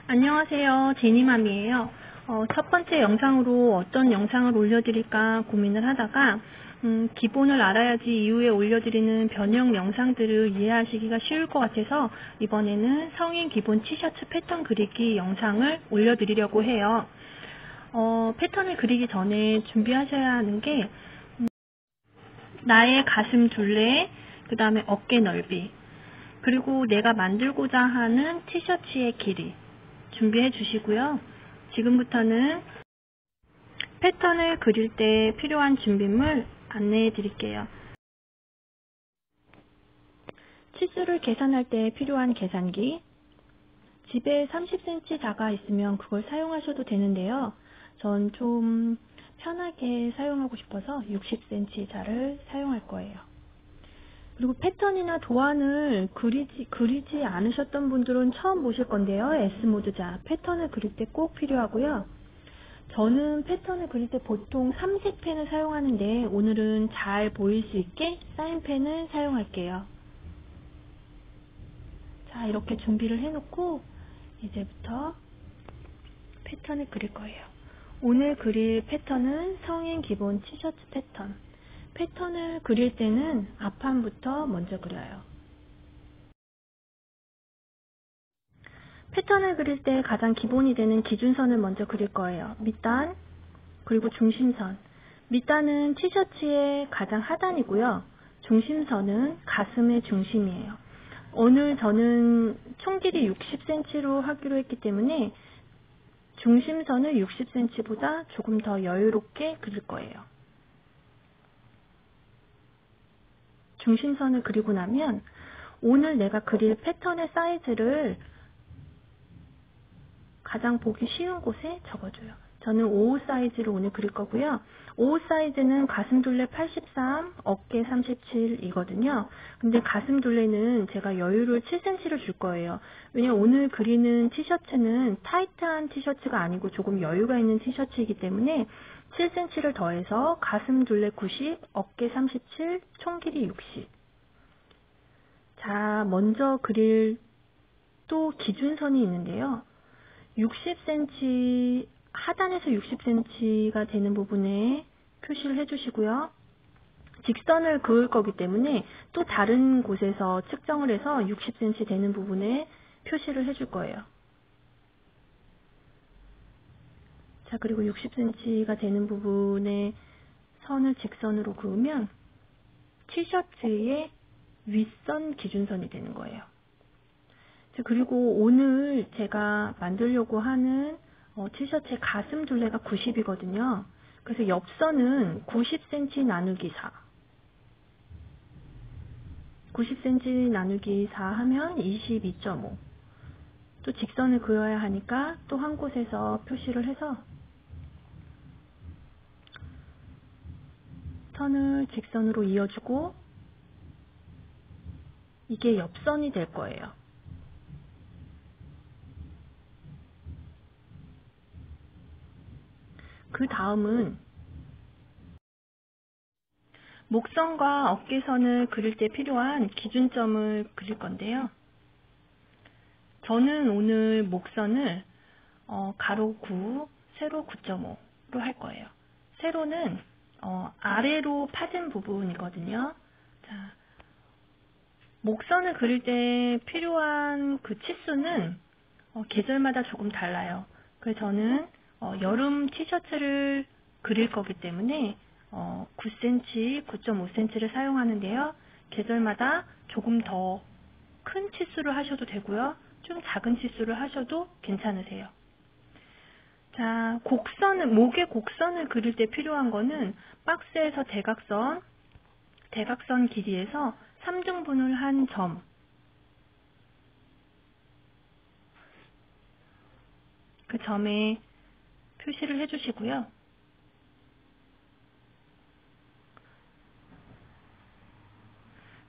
안녕하세요. 제니맘이에요. 첫 번째 영상으로 어떤 영상을 올려드릴까 고민을 하다가 기본을 알아야지 이후에 올려드리는 변형 영상들을 이해하시기가 쉬울 것 같아서 이번에는 성인 기본 티셔츠 패턴 그리기 영상을 올려드리려고 해요. 패턴을 그리기 전에 준비하셔야 하는 게 나의 가슴 둘레, 그 다음에 어깨 넓이, 그리고 내가 만들고자 하는 티셔츠의 길이 준비해 주시고요. 지금부터는 패턴을 그릴 때 필요한 준비물 안내해 드릴게요. 치수를 계산할 때 필요한 계산기, 집에 30cm 자가 있으면 그걸 사용하셔도 되는데요. 전 좀 편하게 사용하고 싶어서 60cm 자를 사용할 거예요. 그리고 패턴이나 도안을 그리지 않으셨던 분들은 처음 보실 건데요. S모드 자, 패턴을 그릴 때 꼭 필요하고요. 저는 패턴을 그릴 때 보통 삼색 펜을 사용하는데 오늘은 잘 보일 수 있게 사인펜을 사용할게요. 자, 이렇게 준비를 해놓고 이제부터 패턴을 그릴 거예요. 오늘 그릴 패턴은 성인 기본 티셔츠 패턴. 패턴을 그릴 때는 앞판부터 먼저 그려요. 패턴을 그릴 때 가장 기본이 되는 기준선을 먼저 그릴 거예요. 밑단, 그리고 중심선. 밑단은 티셔츠의 가장 하단이고요. 중심선은 가슴의 중심이에요. 오늘 저는 총 길이 60cm로 하기로 했기 때문에 중심선을 60cm보다 조금 더 여유롭게 그릴 거예요. 중심선을 그리고 나면 오늘 내가 그릴 패턴의 사이즈를 가장 보기 쉬운 곳에 적어줘요. 저는 55 사이즈로 오늘 그릴 거고요. 55 사이즈는 가슴 둘레 83, 어깨 37이거든요. 근데 가슴 둘레는 제가 여유를 7cm를 줄 거예요. 왜냐면 오늘 그리는 티셔츠는 타이트한 티셔츠가 아니고 조금 여유가 있는 티셔츠이기 때문에 7cm를 더해서 가슴 둘레 90, 어깨 37, 총 길이 60. 자, 먼저 그릴 또 기준선이 있는데요. 60cm, 하단에서 60cm가 되는 부분에 표시를 해주시고요. 직선을 그을 거기 때문에 또 다른 곳에서 측정을 해서 60cm 되는 부분에 표시를 해줄 거예요. 자, 그리고 60cm가 되는 부분에 선을 직선으로 그으면 티셔츠의 윗선 기준선이 되는 거예요. 그리고 오늘 제가 만들려고 하는 티셔츠의 가슴 둘레가 90이거든요. 그래서 옆선은 90cm 나누기 4. 90cm 나누기 4 하면 22.5. 또 직선을 그어야 하니까 또 한 곳에서 표시를 해서 선을 직선으로 이어주고 이게 옆선이 될 거예요. 그 다음은 목선과 어깨선을 그릴 때 필요한 기준점을 그릴 건데요. 저는 오늘 목선을 가로 9, 세로 9.5로 할 거예요. 세로는 아래로 파진 부분이거든요. 자, 목선을 그릴 때 필요한 그 치수는 계절마다 조금 달라요. 그래서 저는 여름 티셔츠를 그릴 거기 때문에 9cm, 9.5cm를 사용하는데요. 계절마다 조금 더 큰 치수를 하셔도 되고요. 좀 작은 치수를 하셔도 괜찮으세요. 자, 목의 곡선을 그릴 때 필요한 거는 박스에서 대각선 길이에서 3등분을 한 점, 그 점에 표시를 해주시고요.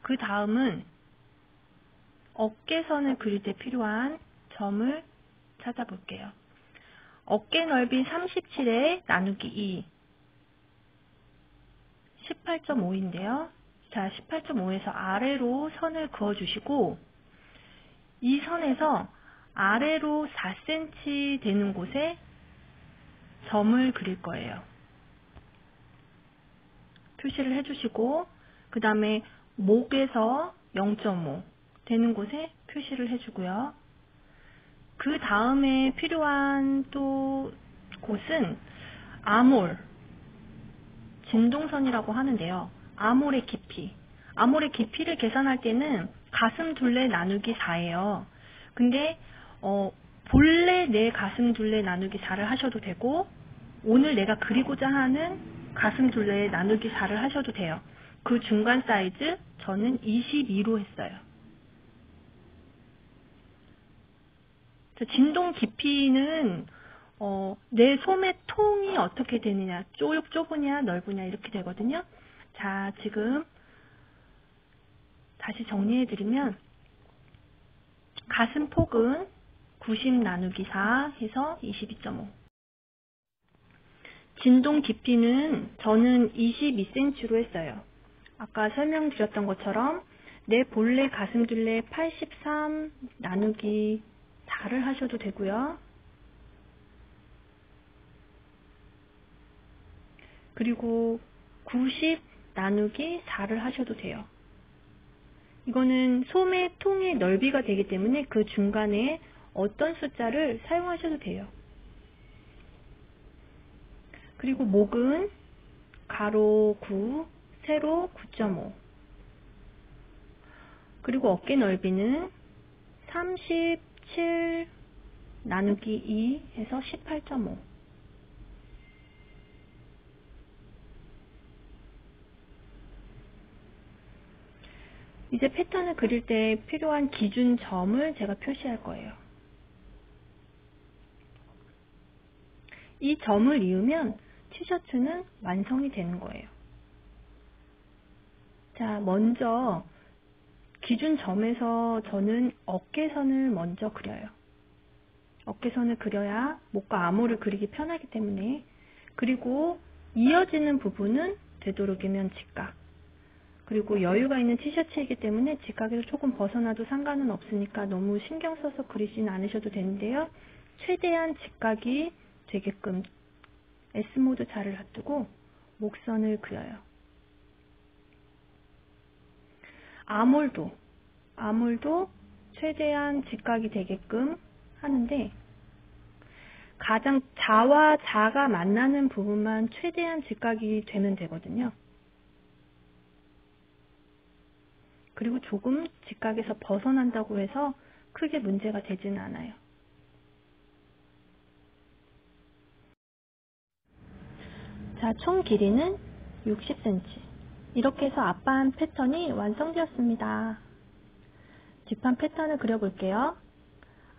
그 다음은 어깨선을 그릴 때 필요한 점을 찾아볼게요. 어깨 넓이 37에 나누기 2. 18.5인데요. 자, 18.5에서 아래로 선을 그어주시고 이 선에서 아래로 4cm 되는 곳에 점을 그릴 거예요. 표시를 해주시고 그 다음에 목에서 0.5 되는 곳에 표시를 해주고요. 그 다음에 필요한 또 곳은 아몰, 진동선이라고 하는데요. 아몰의 깊이를 계산할 때는 가슴 둘레 나누기 4예요. 근데 본래 내 가슴 둘레 나누기 4를 하셔도 되고 오늘 내가 그리고자 하는 가슴 둘레 나누기 4를 하셔도 돼요. 그 중간 사이즈 저는 22로 했어요. 진동 깊이는 내 소매 통이 어떻게 되느냐, 좁으냐 넓으냐 이렇게 되거든요. 자, 지금 다시 정리해드리면 가슴 폭은 90 나누기 4 해서 22.5. 진동 깊이는 저는 22cm로 했어요. 아까 설명드렸던 것처럼 내 본래 가슴 둘레 83 나누기 4를 하셔도 되고요. 그리고 90 나누기 4를 하셔도 돼요. 이거는 소매 통의 넓이가 되기 때문에 그 중간에 어떤 숫자를 사용하셔도 돼요. 그리고 목은 가로 9, 세로 9.5. 그리고 어깨 넓이는 37 나누기 2 해서 18.5. 이제 패턴을 그릴 때 필요한 기준점을 제가 표시할 거예요. 이 점을 이으면 티셔츠는 완성이 되는 거예요. 자, 먼저 기준점에서 저는 어깨선을 먼저 그려요. 어깨선을 그려야 목과 암호를 그리기 편하기 때문에. 그리고 이어지는 부분은 되도록이면 직각. 그리고 여유가 있는 티셔츠이기 때문에 직각에서 조금 벗어나도 상관은 없으니까 너무 신경 써서 그리지는 않으셔도 되는데요. 최대한 직각이 되게끔 S모드 자를 놔두고 목선을 그려요. 아몰도 최대한 직각이 되게끔 하는데 가장 자와 자가 만나는 부분만 최대한 직각이 되면 되거든요. 그리고 조금 직각에서 벗어난다고 해서 크게 문제가 되지는 않아요. 자, 총 길이는 60cm. 이렇게 해서 앞판 패턴이 완성되었습니다. 뒷판 패턴을 그려볼게요.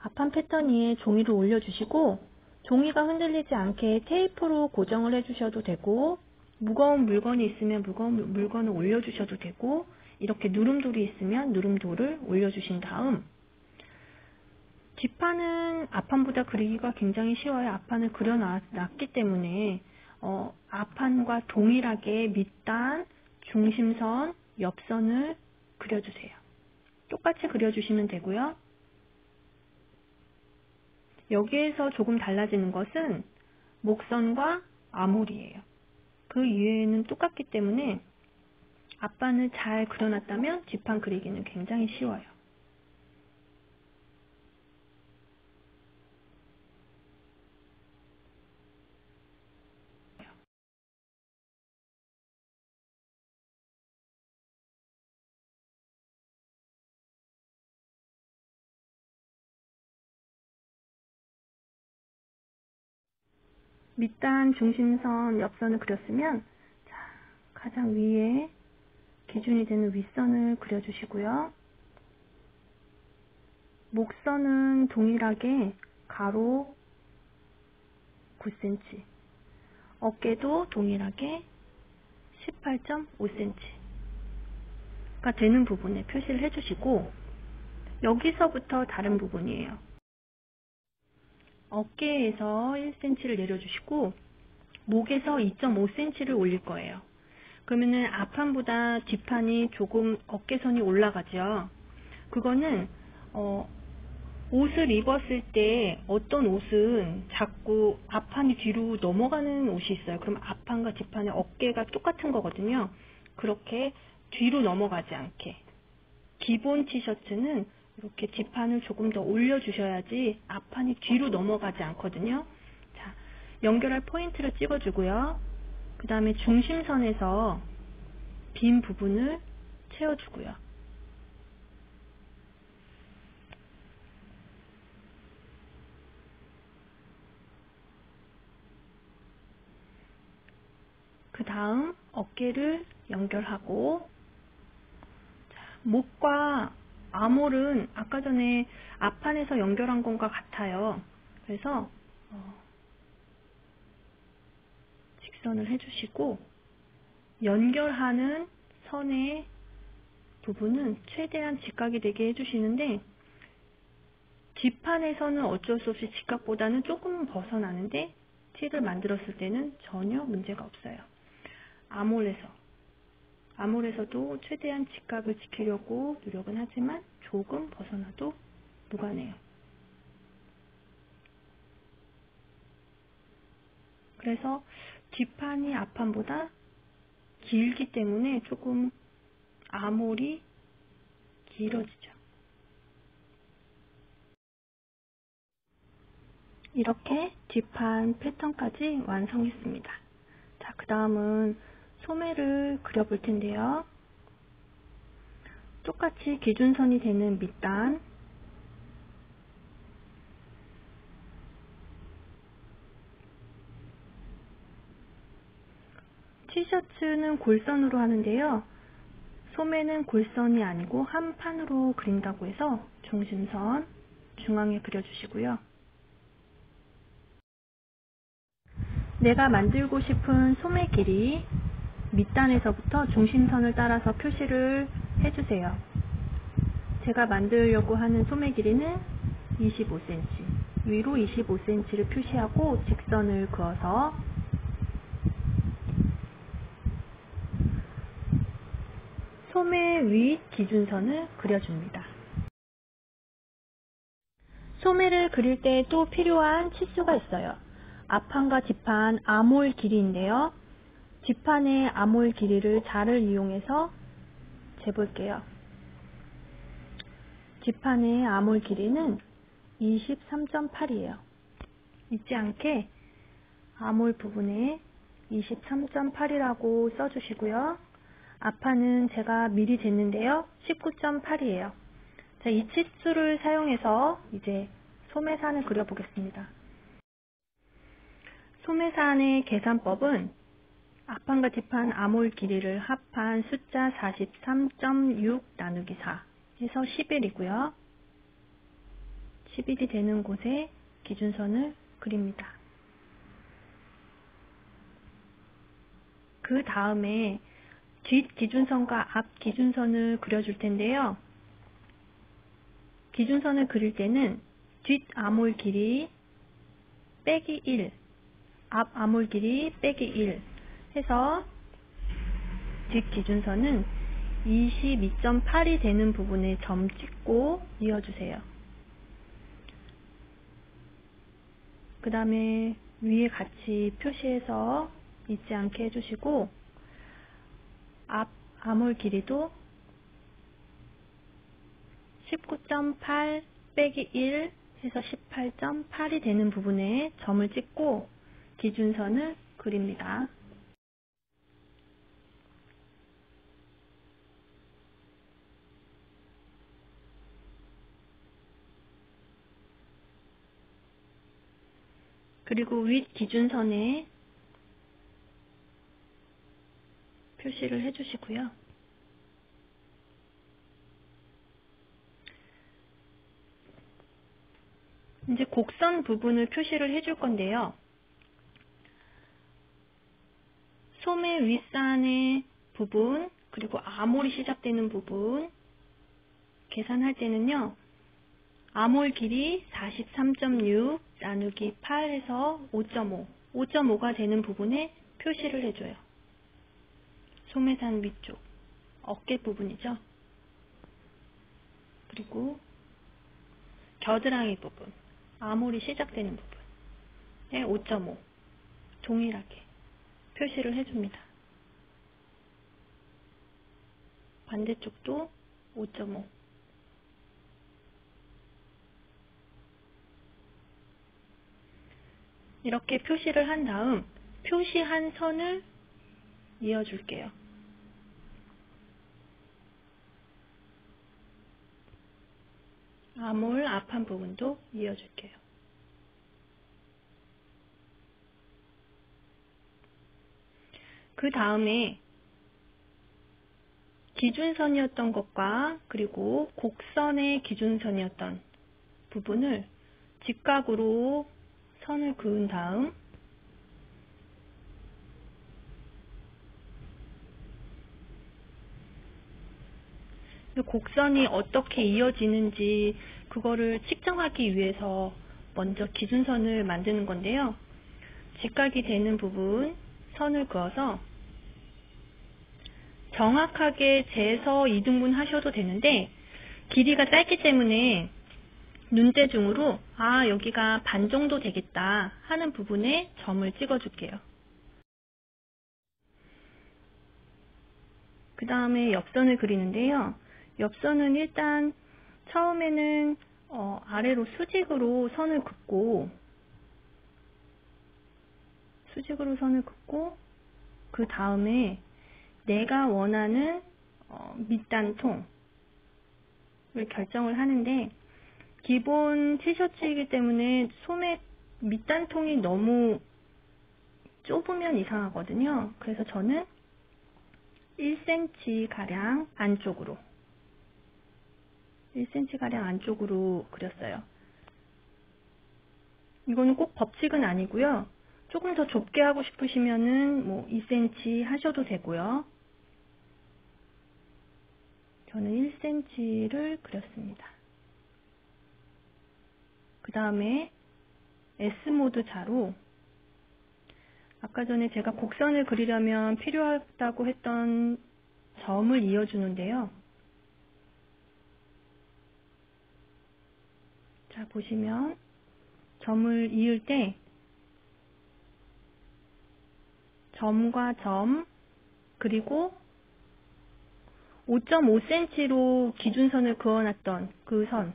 앞판 패턴 위에 종이를 올려주시고 종이가 흔들리지 않게 테이프로 고정을 해주셔도 되고 무거운 물건이 있으면 무거운 물건을 올려주셔도 되고 이렇게 누름돌이 있으면 누름돌을 올려주신 다음 뒷판은 앞판보다 그리기가 굉장히 쉬워요. 앞판을 그려놨기 때문에 앞판과 동일하게 밑단, 중심선, 옆선을 그려주세요. 똑같이 그려주시면 되고요. 여기에서 조금 달라지는 것은 목선과 아몰이에요. 그 이외에는 똑같기 때문에 앞판을 잘 그려놨다면 뒷판 그리기는 굉장히 쉬워요. 밑단, 중심선, 옆선을 그렸으면 자, 가장 위에 기준이 되는 윗선을 그려주시고요. 목선은 동일하게 가로 9cm, 어깨도 동일하게 18.5cm가 되는 부분에 표시를 해주시고 여기서부터 다른 부분이에요. 어깨에서 1cm를 내려주시고 목에서 2.5cm를 올릴 거예요. 그러면은 앞판보다 뒷판이 조금 어깨선이 올라가죠. 그거는 옷을 입었을 때 어떤 옷은 자꾸 앞판이 뒤로 넘어가는 옷이 있어요. 그럼 앞판과 뒷판의 어깨가 똑같은 거거든요. 그렇게 뒤로 넘어가지 않게. 기본 티셔츠는 이렇게 뒷판을 조금 더 올려주셔야지 앞판이 뒤로 넘어가지 않거든요. 자, 연결할 포인트를 찍어주고요. 그 다음에 중심선에서 빈 부분을 채워주고요. 그 다음 어깨를 연결하고, 자, 목과 아몰은 아까 전에 앞판에서 연결한 것과 같아요. 그래서 직선을 해주시고, 연결하는 선의 부분은 최대한 직각이 되게 해주시는데, 뒷판에서는 어쩔 수 없이 직각보다는 조금 벗어나는데 티를 만들었을 때는 전혀 문제가 없어요. 아몰에서도 최대한 직각을 지키려고 노력은 하지만 조금 벗어나도 무관해요. 그래서 뒷판이 앞판보다 길기 때문에 조금 아몰이 길어지죠. 이렇게 뒷판 패턴까지 완성했습니다. 자, 그 다음은 소매를 그려볼 텐데요. 똑같이 기준선이 되는 밑단, 티셔츠는 골선으로 하는데요. 소매는 골선이 아니고 한 판으로 그린다고 해서 중심선 중앙에 그려주시고요. 내가 만들고 싶은 소매 길이 밑단에서부터 중심선을 따라서 표시를 해주세요. 제가 만들려고 하는 소매 길이는 25cm, 위로 25cm를 표시하고 직선을 그어서 소매 위 기준선을 그려줍니다. 소매를 그릴 때 또 필요한 치수가 있어요. 앞판과 뒷판 아몰 길이인데요. 뒷판의 아몰 길이를 자를 이용해서 재볼게요. 뒷판의 아몰 길이는 23.8이에요. 잊지 않게 아몰 부분에 23.8이라고 써주시고요. 앞판은 제가 미리 쟀는데요. 19.8이에요. 자, 이 치수를 사용해서 이제 소매산을 그려보겠습니다. 소매산의 계산법은 앞판과 뒷판 아몰 길이를 합한 숫자 43.6 나누기 4 해서 11이고요. 11이 되는 곳에 기준선을 그립니다. 그 다음에 뒷 기준선과 앞 기준선을 그려줄 텐데요. 기준선을 그릴 때는 뒷 아몰 길이 빼기 1, 앞 아몰 길이 빼기 1 해서 뒷 기준선은 22.8이 되는 부분에 점 찍고 이어주세요. 그 다음에 위에 같이 표시해서 잊지 않게 해주시고, 앞 아몰 길이도 19.8 빼기 1 해서 18.8이 되는 부분에 점을 찍고 기준선을 그립니다. 그리고 윗 기준선에 표시를 해주시고요. 이제 곡선 부분을 표시를 해줄 건데요. 소매 윗산의 부분, 그리고 아몰이 시작되는 부분 계산할 때는요. 아몰 길이 43.6 나누기 8 해서 5.5, 5.5가 되는 부분에 표시를 해줘요. 소매산 위쪽, 어깨 부분이죠. 그리고 겨드랑이 부분, 아몰이 시작되는 부분에 5.5 동일하게 표시를 해줍니다. 반대쪽도 5.5. 이렇게 표시를 한 다음 표시한 선을 이어줄게요. 아몰 앞판 부분도 이어줄게요. 그 다음에 기준선이었던 것과 그리고 곡선의 기준선이었던 부분을 직각으로 선을 그은 다음 곡선이 어떻게 이어지는지 그거를 측정하기 위해서 먼저 기준선을 만드는 건데요. 직각이 되는 부분 선을 그어서 정확하게 재서 2등분 하셔도 되는데 길이가 짧기 때문에 눈대중으로 여기가 반 정도 되겠다 하는 부분에 점을 찍어 줄게요. 그 다음에 옆선을 그리는데요. 옆선은 일단 처음에는 아래로 수직으로 선을 긋고 그 다음에 내가 원하는 밑단통을 결정을 하는데 기본 티셔츠이기 때문에 소매 밑단통이 너무 좁으면 이상하거든요. 그래서 저는 1cm 가량 안쪽으로 1cm 가량 안쪽으로 그렸어요. 이거는 꼭 법칙은 아니고요. 조금 더 좁게 하고 싶으시면은 뭐 2cm 하셔도 되고요. 저는 1cm를 그렸습니다. 그 다음에 S모드 자로 아까 전에 제가 곡선을 그리려면 필요하다고 했던 점을 이어주는데요. 자, 보시면 점을 이을 때 점과 점 그리고 5.5cm로 기준선을 그어놨던 그 선,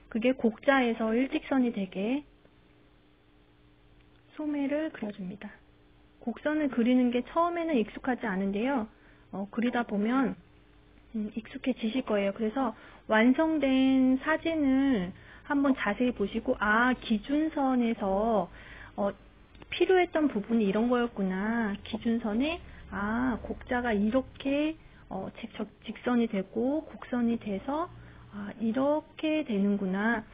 그게 곡자에서 일직선이 되게 소매를 그려줍니다. 곡선을 그리는 게 처음에는 익숙하지 않은데요. 그리다 보면 익숙해지실 거예요. 그래서 완성된 사진을 한번 자세히 보시고 기준선에서 필요했던 부분이 이런 거였구나. 기준선에 곡자가 이렇게 직선이 되고 곡선이 돼서 이렇게 되는구나.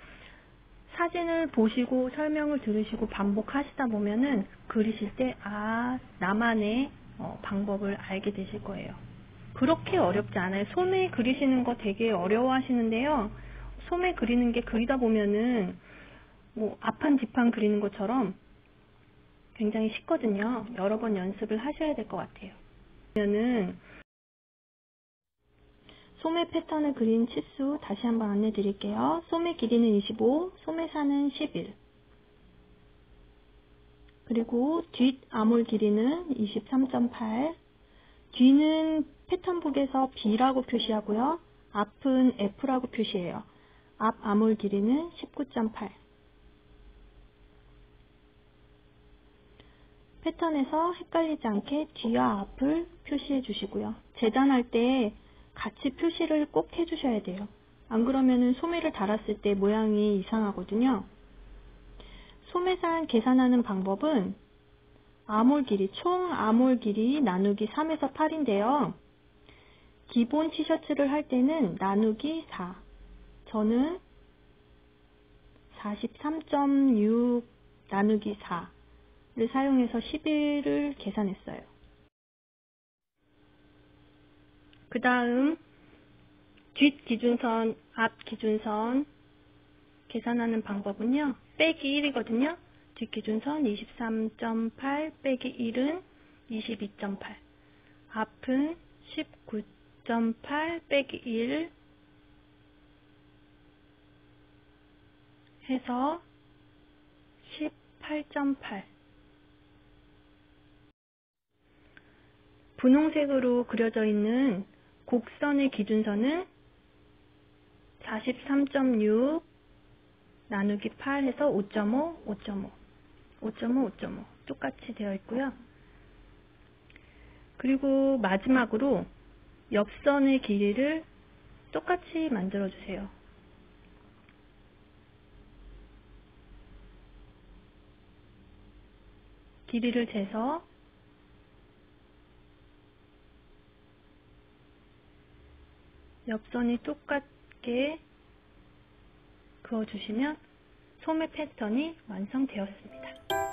사진을 보시고 설명을 들으시고 반복하시다 보면은 그리실 때 나만의 방법을 알게 되실 거예요. 그렇게 어렵지 않아요. 소매 그리시는 거 되게 어려워하시는데요. 소매 그리는 게 그리다 보면은 뭐 앞판 뒷판 그리는 것처럼 굉장히 쉽거든요. 여러 번 연습을 하셔야 될 것 같아요. 그러면은 소매 패턴을 그린 치수 다시 한번 안내 드릴게요. 소매 길이는 25, 소매산은 11. 그리고 뒷 아몰 길이는 23.8. 뒤는 패턴북에서 B라고 표시하고요. 앞은 F라고 표시해요. 앞 아몰 길이는 19.8. 패턴에서 헷갈리지 않게 뒤와 앞을 표시해 주시고요. 재단할 때 같이 표시를 꼭 해주셔야 돼요. 안 그러면 소매를 달았을 때 모양이 이상하거든요. 소매산 계산하는 방법은 아몰 길이, 총 아몰 길이 나누기 3에서 8인데요. 기본 티셔츠를 할 때는 나누기 4. 저는 43.6 나누기 4를 사용해서 11을 계산했어요. 그 다음 뒷 기준선, 앞 기준선 계산하는 방법은요. 빼기 1이거든요. 뒷 기준선 23.8 빼기 1은 22.8. 앞은 19.8 빼기 1 해서 18.8. 분홍색으로 그려져 있는 곡선의 기준선은 43.6 나누기 8 해서 5.5, 5.5, 5.5, 5.5 똑같이 되어 있고요. 그리고 마지막으로 옆선의 길이를 똑같이 만들어 주세요. 길이를 재서 옆선이 똑같게 그어주시면 소매 패턴이 완성되었습니다.